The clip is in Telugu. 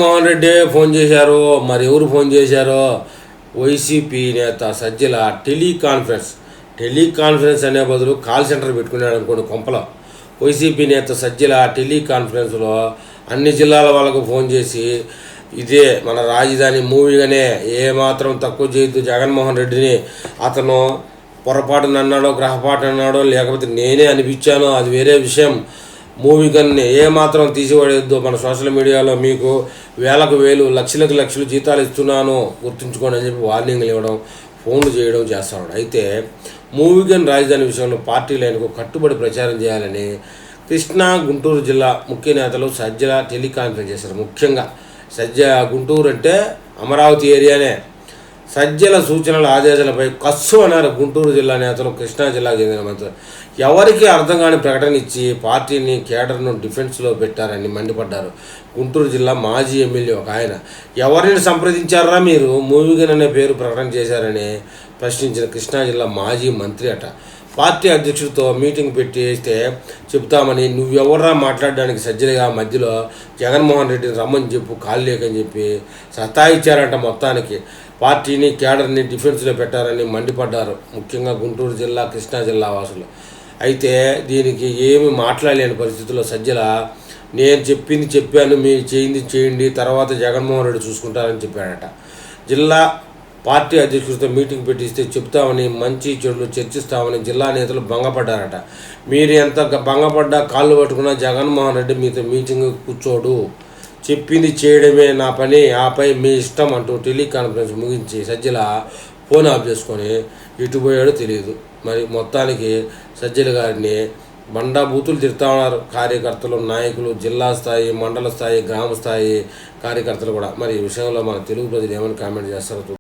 మోహన్ రెడ్డి ఫోన్ చేశారు, మరి ఎవరు ఫోన్ చేశారో వైసీపీ నేత సజ్జల టెలికాన్ఫరెన్స్ అనే బదులు కాల్ సెంటర్ పెట్టుకున్నాడు అనుకోండి కొంపలో. వైసీపీ నేత సజ్జల టెలికాన్ఫరెన్స్లో అన్ని జిల్లాల వాళ్ళకు ఫోన్ చేసి ఇదే మన రాజధాని మూవీగానే ఏమాత్రం తక్కువ చేయొద్దు జగన్మోహన్ రెడ్డిని, అతను పొరపాటున అన్నాడో గ్రహపాటు అన్నాడో లేకపోతే నేనే అనిపించానో అది వేరే విషయం, మూవీ గన్ని ఏమాత్రం తీసిపడేద్దు, మన సోషల్ మీడియాలో మీకు వేలకు వేలు లక్షలకు లక్షలు జీతాలు ఇస్తున్నాను గుర్తుంచుకోండి అని చెప్పి వార్నింగ్లు ఇవ్వడం, ఫోన్లు చేయడం చేస్తాడు. అయితే మూవీ గన్ రాజధాని విషయంలో పార్టీ లైన్కు కట్టుబడి ప్రచారం చేయాలని కృష్ణా గుంటూరు జిల్లా ముఖ్య నేతలు సజ్జల టెలికాన్ఫరెన్స్ చేశారు. ముఖ్యంగా గుంటూరు అంటే అమరావతి ఏరియానే. సజ్జల సూచనల ఆదేశాలపై కస్సు అన్నారు గుంటూరు జిల్లా నేతలు, కృష్ణా జిల్లాకు చెందిన మంత్రులు. ఎవరికి అర్థం కాని ప్రకటన ఇచ్చి పార్టీని కేడర్ను డిఫెన్స్లో పెట్టారని మండిపడ్డారు. గుంటూరు జిల్లా మాజీ ఎమ్మెల్యే ఒక ఆయన ఎవరిని సంప్రదించారా మీరు మూవీగన్ అనే పేరు ప్రకటన చేశారని ప్రశ్నించిన కృష్ణా జిల్లా మాజీ మంత్రి అట. పార్టీ అధ్యక్షుడితో మీటింగ్ పెట్టేస్తే చెప్తామని నువ్వెవర్రా మాట్లాడడానికి సజ్జలుగా మధ్యలో జగన్మోహన్ రెడ్డిని రమ్మని చెప్పు కాలు లేకని చెప్పి సతాయిచ్చారంట. మొత్తానికి పార్టీని కేడర్ని డిఫెన్స్లో పెట్టారని మండిపడ్డారు ముఖ్యంగా గుంటూరు జిల్లా కృష్ణా జిల్లా వాసులు. అయితే దీనికి ఏమి మాట్లాడలేని పరిస్థితుల్లో సజ్జల నేను చెప్పింది చెప్పాను, మీరు చేయండి, తర్వాత జగన్మోహన్ రెడ్డి చూసుకుంటారని చెప్పాడట. జిల్లా పార్టీ అధ్యక్షుడితో మీటింగ్ పెట్టిస్తే చెప్తామని మంచి చెడులు చర్చిస్తామని జిల్లా నేతలు భంగపడ్డారట. మీరు ఎంత భంగపడ్డా కాళ్ళు పట్టుకున్నా జగన్మోహన్ రెడ్డి మీతో మీటింగ్ కూర్చోడు, చెప్పింది చేయడమే నా పని, ఆపై మీ ఇష్టం అంటూ టెలికాన్ఫరెన్స్ ముగించి సజ్జల ఫోన్ ఆఫ్ చేసుకొని ఎటుపోయాడో తెలియదు. మరి మొత్తానికి సజ్జల గారిని బండాబూతులు తిడతా ఉన్నారు కార్యకర్తలు, నాయకులు, జిల్లా స్థాయి, మండల స్థాయి, గ్రామ స్థాయి కార్యకర్తలు కూడా. మరి ఈ విషయంలో మన తెలుగు ప్రజలు ఏమని కామెంట్ చేస్తారో